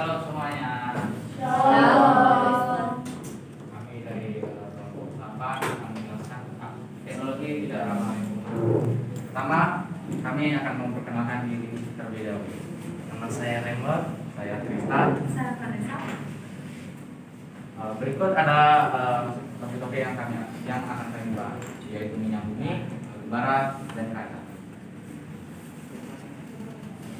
Shalom semuanya. Shalom. Kami dari kelompok 8 akan menjelaskan tentang teknologi tidak ramah lingkungan. Pertama, kami akan memperkenalkan diri terlebih dahulu. Nama saya Rember, saya Tristan. Saya Vanessa. Berikut ada topik-topik yang akan kami bahas, yaitu minyak bumi, batu bara, dan kaca.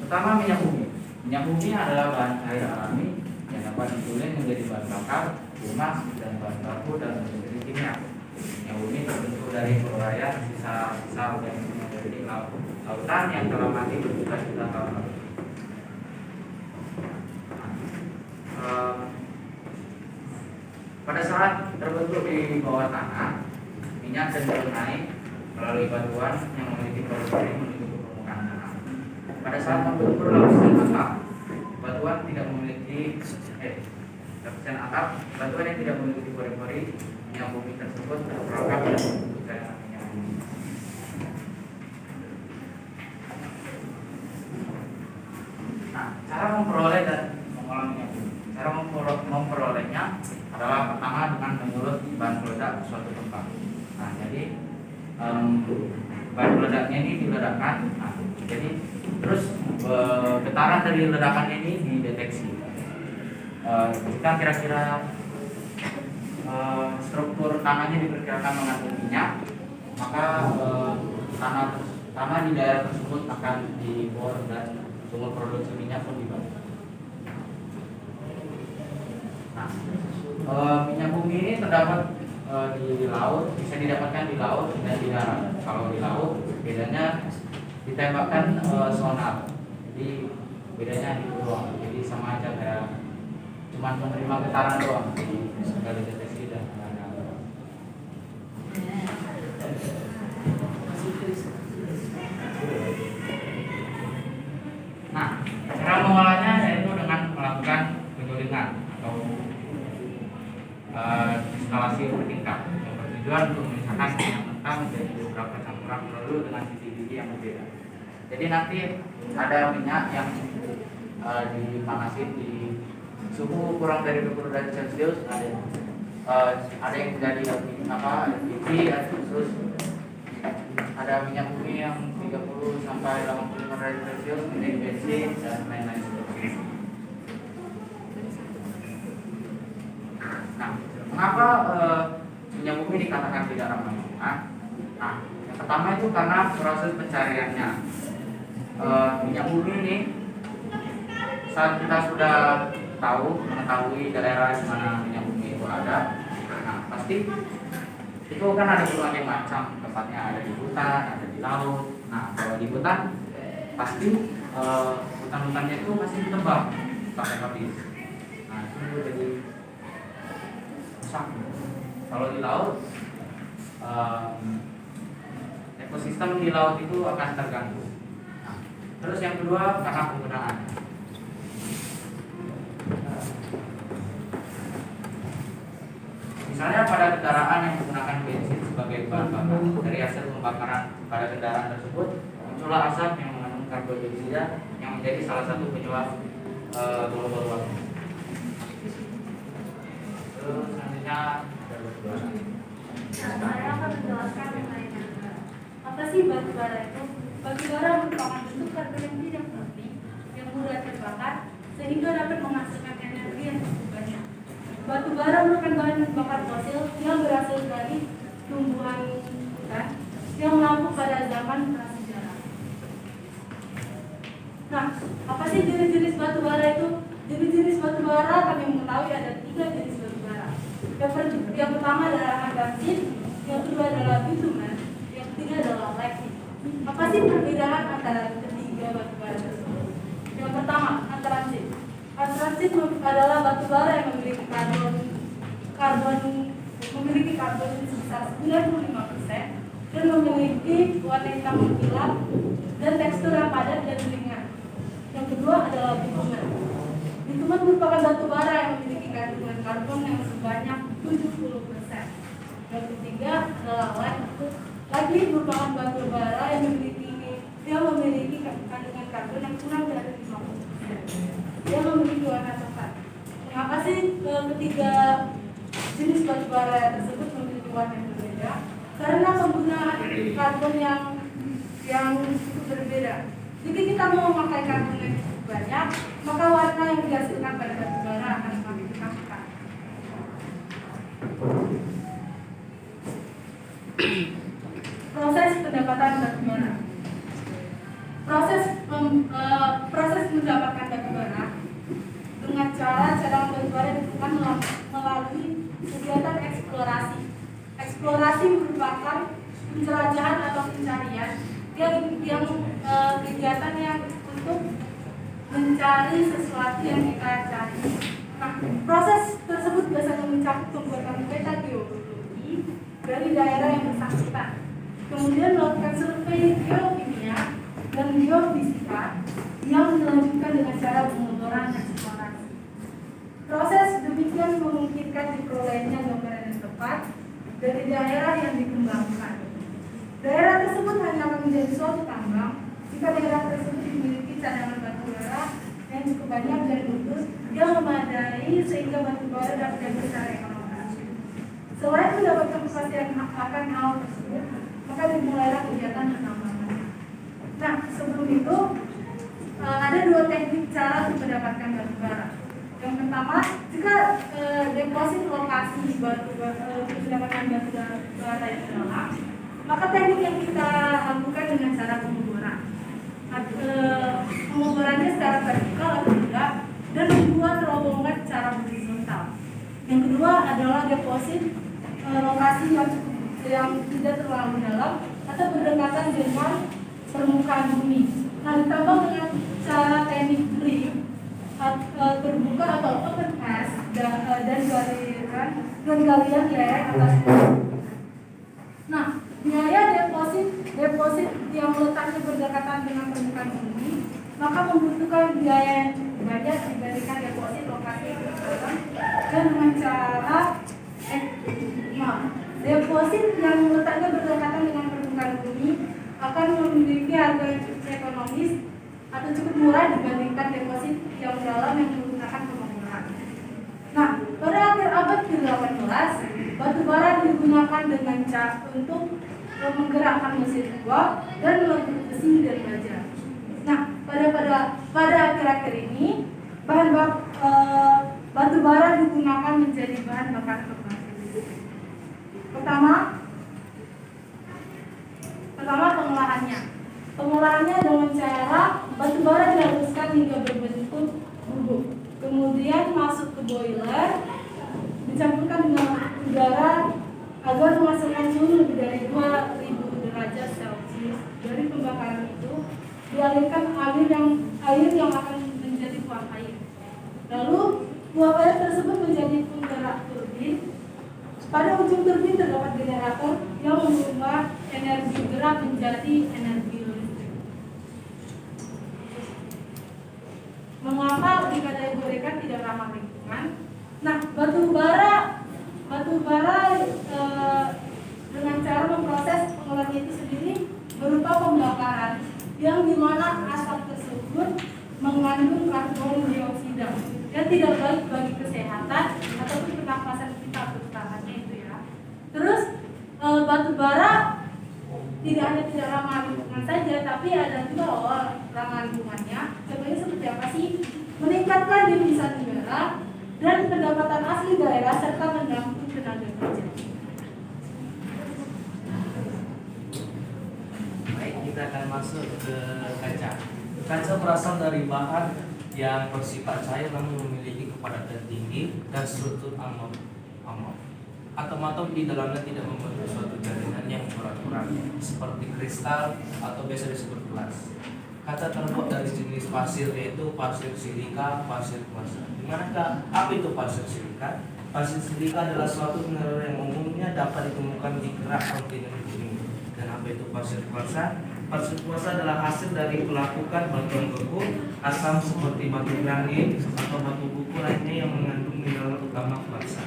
Pertama, minyak bumi. Minyak bumi adalah bahan cair alami yang dapat ditulen menjadi bahan bakar, emas, dan bahan baku dalam industri kimia. Minyak bumi terbentuk dari uraian sisa-sisa organisme dari lautan yang telah mati berjuta-juta tahun lalu. Pada saat terbentuk di bawah tanah, minyak cenderung naik melalui batuan yang memiliki porosity menuju ke permukaan tanah. Pada saat membentuk lapisan atap, batuan yang tidak memiliki pori-pori, minyak bumi tersebut terperangkap dan membentuk cairan minyak bumi. Nah, cara memperoleh dan mengolah minyak bumi. Cara memperolehnya adalah pertama dengan menyulut bahan peledak ke suatu tempat. Nah, jadi bahan peledaknya ini diledakkan. Nah, jadi terus getaran dari ledakannya ini dideteksi. Jika kira-kira struktur tanahnya diperkirakan mengandung minyak, maka tanah di daerah tersebut akan dibor dan sumber produksi minyak pun dibangun. Nah, minyak bumi ini terdapat di laut, bisa didapatkan di laut dan di darat. Kalau di laut, bedanya ditembakkan sonar, jadi bedanya itu doang. Jadi sama aja kayak cuma menerima getaran doang, jadi nggak ada deteksi dan nggak ada. Nah, cara mengolahnya yaitu dengan melakukan penyulingan atau instalasi bertingkat yang bertujuan untuk memisahkan minyak mentah menjadi beberapa campuran produk dengan sisi-sisi yang berbeda. Jadi nanti ada minyak yang dipanasin di suhu kurang dari 20 derajat Celcius, ada yang menjadi LPG, terus ada minyak bumi yang 30 sampai 85 derajat Celcius menjadi bensin dan lain-lain sebagainya. Nah, mengapa minyak bumi dikatakan tidak ramah lingkungan? Nah, yang pertama itu karena proses pencariannya. Minyak bumi ini saat kita sudah mengetahui daerah di mana minyak bumi itu ada, nah pasti itu kan ada berbagai macam tempatnya, ada di hutan, ada di laut. Nah, kalau di hutan pasti hutan-hutannya itu masih ditebang pakai habis. Nah, itu jadi rusak. Kalau di laut, ekosistem di laut itu akan terganggu. Nah, terus yang kedua karena penggunaan. Misalnya pada kendaraan yang menggunakan bensin sebagai bahan bakar, dari hasil pembakaran pada kendaraan tersebut muncullah asap yang mengandung karbon dioksida yang menjadi salah satu penyebab global warming. Terus selanjutnya ada batu bara. Saya akan menjelaskan mengenai batu bara. Apa sih batu bara itu? Batu bara merupakan bentuk karbon yang tidak murni yang mudah terbakar sehingga dapat menghasilkan energi yang cukup banyak. Batu bara merupakan bahan bakar fosil yang berasal dari tumbuhan hutan yang melambung pada zaman prasejarah. Nah, apa sih jenis-jenis batu bara itu? Jenis-jenis batu bara kami mengetahui ada 3 jenis batu bara. Yang pertama adalah antrasit, yang kedua adalah bitumen, yang ketiga adalah lignite. Apa sih perbedaan antara ketiga batu bara tersebut? Yang pertama, antrasit. Antrasit adalah batu bara yang memiliki karbon sebesar 95% dan memiliki warna hitam mengkilap dan tekstur yang padat dan ringan. Yang kedua adalah bitumen. Bitumen merupakan batu bara yang memiliki kandungan karbon yang sebanyak 70%. Yang ketiga adalah lignite. Lignite merupakan batu bara yang memiliki kandungan karbon yang kurang dari 50%. Dia memiliki warna coklat. Pasti ketiga jenis batu bara tersebut memiliki warna yang berbeda karena penggunaan karbon yang cukup berbeda. Jika kita mau memakai karbon yang cukup banyak, maka warna yang dihasilkan pada batu bara akan semakin pekat. Proses pendapatan batu bara. Proses mendapatkan batu bara dengan cara cadangan batu bara dilakukan melalui kegiatan eksplorasi. Eksplorasi merupakan penjelajahan atau pencarian yang kegiatan yang untuk mencari sesuatu yang kita cari. Nah, proses tersebut biasanya mencakup pembuatan peta geologi dari daerah yang bersangkutan, kemudian melakukan survei geokimia dan geofisika yang dilanjutkan dengan cara pengotoran dan eksplorasi. Proses demikian memungkinkan diperolehnya gambaran yang tepat dari daerah yang dikembangkan. Daerah tersebut hanya akan menjadi suatu tambang jika daerah tersebut memiliki cadangan batu bara yang cukup banyak dan utuh yang memadai sehingga batu bara dapat diambil secara ekonomis. Selain mendapatkan kepastian akan hal tersebut, maka dimulailah kegiatan penambangan. Nah, sebelum itu ada dua teknik cara untuk mendapatkan batu bara. Yang pertama, jika deposit lokasi batu mendapatkan batu bara yang dalam, maka teknik yang kita lakukan dengan cara penguburan. Penguburannya secara vertikal atau tidak dan membuat terowongan secara horizontal. Yang kedua adalah deposit lokasi yang tidak terlalu dalam atau berdekatan dengan permukaan bumi. Nah, ditambah dengan cara teknik drill terbuka atau open cast dan galian lereng atas bumi. Nah, biaya deposit yang letaknya berdekatan dengan permukaan bumi, maka membutuhkan biaya yang cukup banyak dibandingkan deposit lokasi yang berdekatan dan dengan cara deposit yang letaknya berdekatan dengan permukaan bumi akan memiliki harga yang cukup ekonomis atau cukup murah dibandingkan deposit yang dalam yang menggunakan penguburan. Nah, pada akhir abad ke-18, batu bara digunakan dengan cara untuk menggerakkan mesin uap dan melebur besi dan baja. Nah, pada akhir-akhir ini batu bara digunakan menjadi bahan bakar pembangkit. Pertama pengolahannya. Pengolahannya dengan cara batu bara dihaluskan hingga berbentuk bubuk. Kemudian masuk ke boiler, dicampurkan dengan udara agar menghasilkan suhu lebih dari 2000 derajat Celcius. Dari pembakaran itu dialirkan air yang akan menjadi uap air. Lalu uap air tersebut menjadi penggerak turbin. Pada ujung turbin terdapat generator yang mengubah energi gerak menjadi energi listrik. Mengapa dikategorikan tidak ramah lingkungan? Nah, batu bara dengan cara memproses pengolahan itu sendiri berupa pembakaran yang dimana asap tersebut mengandung karbon dioksida yang tidak baik bagi kesehatan ataupun pernapasan kita terutamanya itu ya. Terus batu bara tidak hanya tidak ramah lingkungan saja, tapi ada juga ramah lingkungannya. Contohnya seperti apa sih? Meningkatkan devisa negara dan pendapatan asli daerah serta menampung tenaga kerja. Baik, kita akan masuk ke kaca. Kaca berasal dari bahan yang bersifat cair namun memiliki kepadatan tinggi dan struktur amorf. Atom-atom di dalamnya tidak membentuk suatu jaringan yang berat-berat seperti kristal atau biasa disebut gelas. Kaca terbuat dari jenis pasir yaitu pasir silika, pasir kuarsa. Dimanakah apa itu pasir silika? Pasir silika adalah suatu mineral yang umumnya dapat ditemukan di kerak kontinen bumi. Dan apa itu pasir kuarsa? Pasir kuarsa adalah hasil dari pelapukan batuan beku, asam seperti batu granit atau batu buku lainnya yang mengandung mineral utama kuarsa.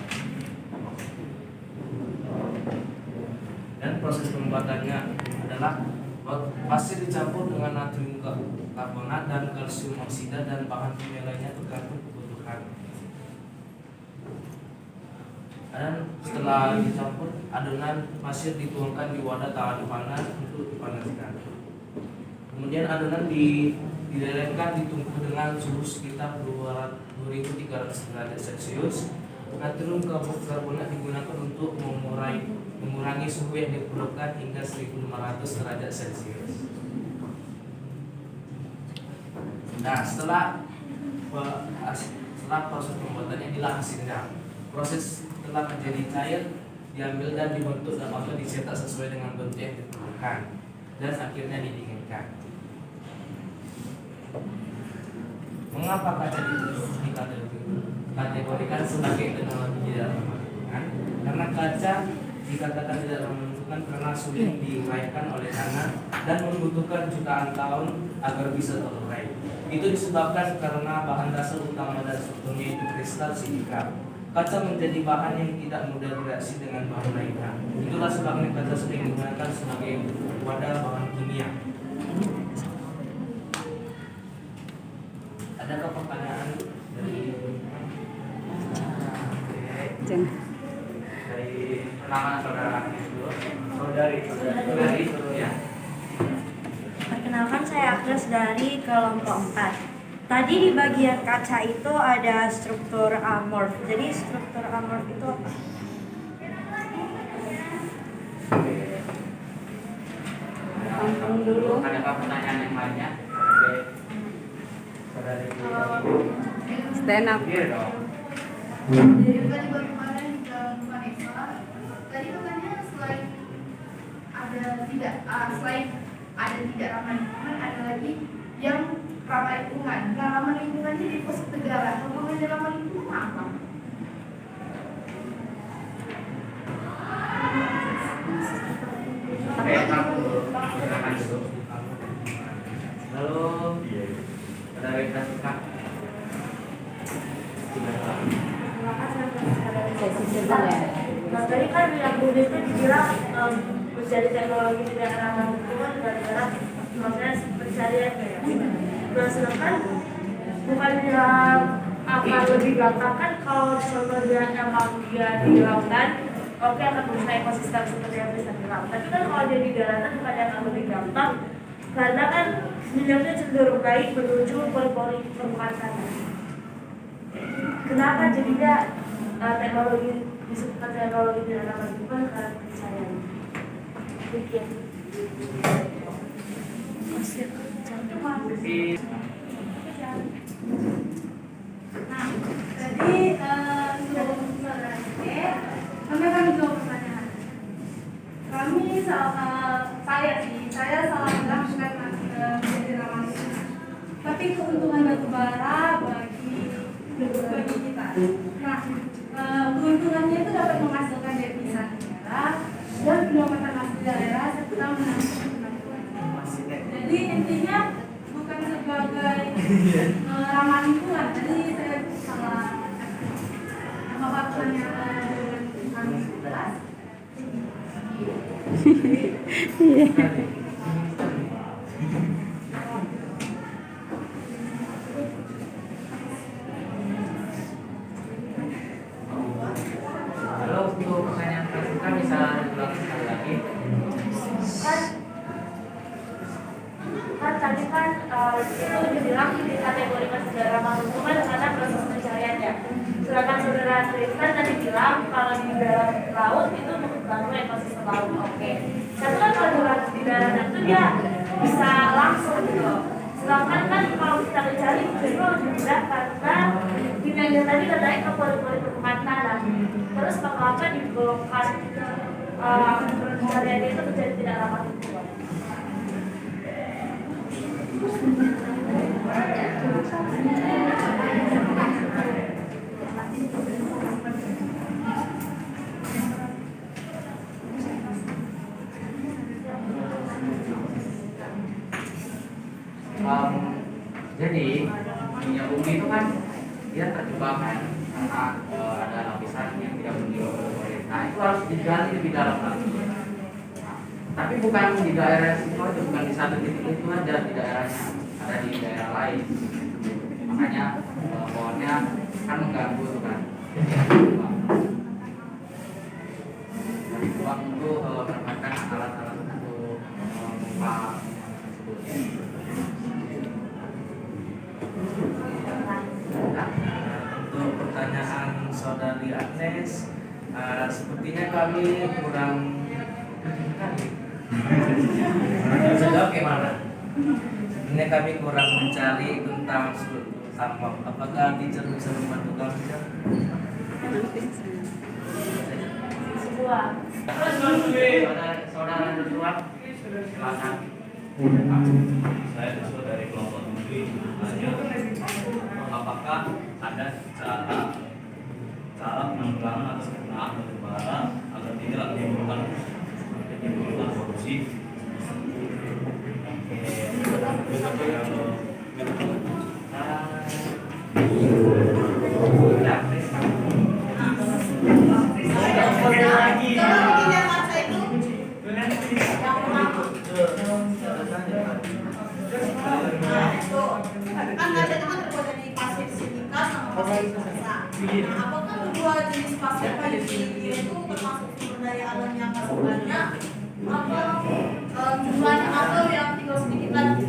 Dan proses pembuatannya adalah pasir dicampur dengan natrium karbonat dan kalsium oksida dan bahan kimia lainnya tergantung kebutuhan. Dan setelah dicampur, adonan pasir dituangkan di wadah tahan panas untuk dipanaskan. Kemudian adonan dilelehkan ditumpuk dengan suhu sekitar 2300 derajat Celcius. Natrium karbonat digunakan untuk mengurangi suhu yang diperlukan hingga 1500 derajat Celcius. Nah, setelah proses pembuatannya inilah hasilnya. Proses telah menjadi cair diambil dan dibentuk dan atau dicetak sesuai dengan bentuk yang diperlukan dan akhirnya didinginkan. Mengapa kaca dikategorikan sebagai teknologi tidak ramah lingkungan? Karena kaca dikatakan tidak ramah lingkungan karena sulit diuraikan oleh tanah dan membutuhkan jutaan tahun agar bisa terurai. Itu disebabkan karena bahan dasar utama dan strukturnya itu kristal silika. Kaca menjadi bahan yang tidak mudah bereaksi dengan bahan lainnya. Itulah sebabnya kaca sering digunakan sebagai wadah bahan kimia. Adakah pertanyaan dari nama saudara dulu? Saudari dulu ya. Perkenalkan, saya Agnes dari kelompok 4. Tadi di bagian kaca itu ada struktur amorf. Jadi struktur amorf itu apa? Dulu. Adakah pertanyaan yang lainnya? Oke. Saudari Stand up. Iya dong. Jadi tadi baru kemarin ke Vanessa, tadi katanya selain ada tidak ramah lingkungan, ada lagi yang ramah lingkungan. Nah, ramah lingkungannya di pos negara. Ngomongin ramah lingkungan apa? Oke, silakan dulu. Lalu saudari Tasika. Nah, tadi kan yang Budi itu dibilang menjadi teknologi tidak ramah lingkungan gara-gara maksudnya pencariannya ya. Nah, sedangkan bukan yang akan lebih gampang kan kalau contohnya emang dia di lautan, oke akan berusaha ekosistem seperti yang bisa di laut. Tapi kan kalau dia di daratan bukan yang akan lebih gampang karena kan minyaknya cenderung naik menuju pori-pori permukaan tanah. Kenapa jadinya teknologi disebutkan teknologi tidak ramah lingkungan karena pencarian? Demikian. Nah, jadi sebelum saudara kami akan menjawab pertanyaan. Saya salah bilang bukan menjadi ramah lingkungan, tapi keuntungan batu bara bagi kita. Nah, keuntungannya itu dapat menghasilkan devisa negara dan pendapatan asli daerah serta menanggulangi kemajuan. Jadi intinya bukan sebagai ramah lingkungan. Tadi saya salah menjawab pertanyaan dengan jelas. Kalau untuk pertanyaan Tasika bisa diulang sekali lagi. Kan tadi kan itu dibilang dikategorikan sebagai ramah lingkungan karena proses pencariannya. Sedangkan saudara Tristan tadi bilang kalau di dalam laut itu mengganggu ekosistem laut. Oke. Tapi kan kalau di daratan itu dia bisa langsung gitu. Sedangkan kan kalau kita mencari itu lebih mudah karena dimianya tadi katanya ke pori-pori permukaan tanah. Terus apa digolongkan pencariannya itu menjadi tidak ramah lingkungan. Jadi minyak bumi itu kan dia terjebak kan karena ada lapisan yang tidak menjual oleh. Nah itu harus digali lebih dalam lagi. Nah, tapi bukan di daerah situ aja, bukan di satu titik itu aja di daerahnya, ada di daerah lain. Makanya pohonnya kan mengganggu tuh kan. saudari Agnes, sepertinya kami kurang jawab gimana? Ini kami kurang mencari tentang struktur amok. Apakah teacher bisa membantu kami? Sebuah. Saudara berdua, silakan. Saya usul dari kelompok studi tanya apakah ada cara penanggulangan atas penggunaan batubara agar tidak menimbulkan korupsi. Kan ada kan terbuat dari pasir silika sama pasir biasa. Nah, apakah kedua jenis pasir kayu silika itu termasuk sumber daya alam yang masih banyak? Apa jumlahnya atau yang tinggal sedikit lagi?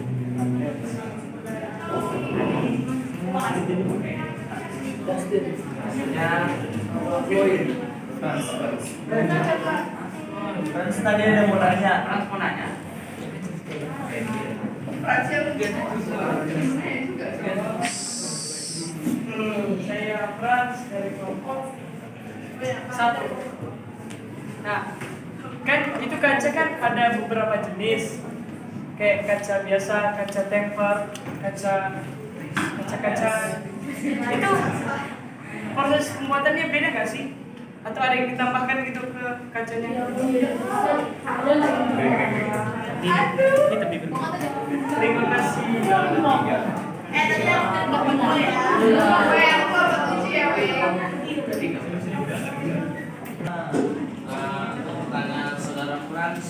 Frans tadi ada mau nanya. Frans mau nanya. Saya Frans dari kelompok 1. Nah, kan itu kaca kan ada beberapa jenis, kayak kaca biasa, kaca temper, kaca itu proses pembuatannya beda nggak sih? Atau ada yang ditambahkan gitu ke kacanya? Terima kasih. Tadi aku mau ya. Pertanyaan saudara Frans,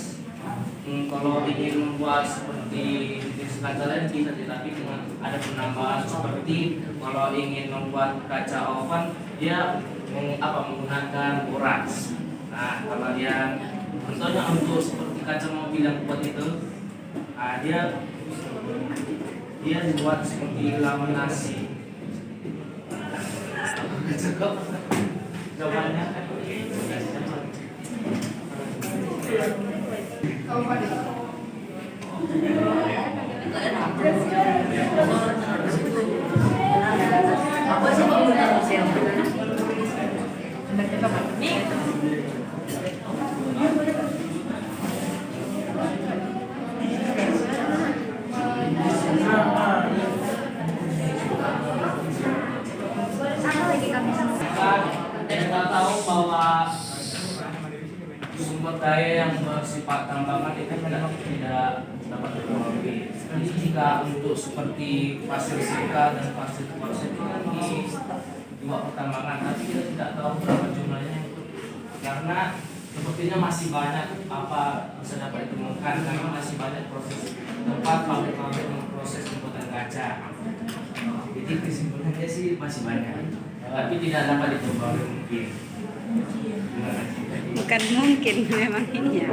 kalau ingin membuat seperti jenis kaca lain bisa, tetapi dengan ada penambahan seperti kalau ingin membuat kaca oven dia menggunakan borax. Nah, kalau yang contohnya untuk seperti kaca mobil yang buat itu, dia dibuat seperti laminasi. Cukup jawabannya. Kita tahu bahwa sumber daya yang bersifat tambangan itu memang tidak dapat diproduksi. Jadi jika untuk seperti pasir silika dan pasir kuarsa itu kan dibuat pertambangan, tapi kita tidak tahu berapa jumlahnya itu, karena sepertinya masih banyak apa bisa dapat ditemukan, karena masih banyak proses tempat pabrik-pabrik memproses pembuatan kaca. Jadi kesimpulannya sih masih banyak, tapi tidak dapat dicoba mungkin. Bukan mungkin, memang iya.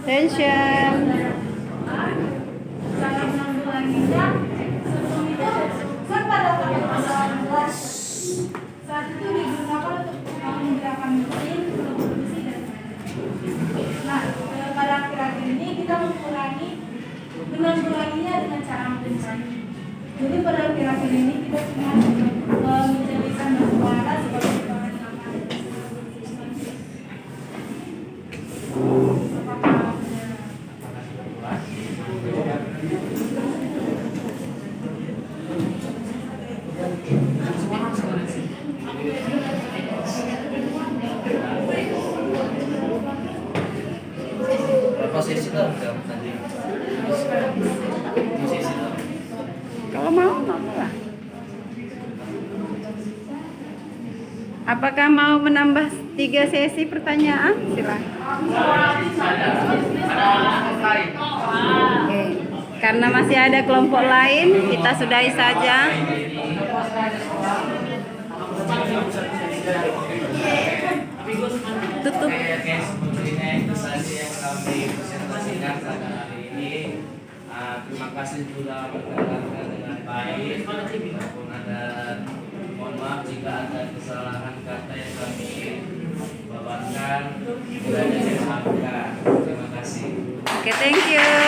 Attention. Dalam menanggulanginya, pada tahun 2012 saat itu digunakan untuk menggerakkan mesin untuk produksi dan nah, pada akhir-akhir ini kita menanggulanginya dengan cara mencari. Jadi pada akhir-akhir ini kita cuma menjadikan batubara sebagai bahan utama. sesi lah jawab tadi. Sesi lah. Kalau mau lah. Apakah mau menambah 3 sesi pertanyaan? Silakan. Oke. Karena masih ada kelompok lain, kita sudahi saja. Tutup. Oke, seperti ini presentasi yang kami presentasikan pada hari ini. Terima kasih sudah mendengarkan dengan baik. Walaupun ada, mohon maaf jika ada kesalahan kata yang kami bawakan. Kiranya dimaafkan. Terima kasih. Oke, thank you.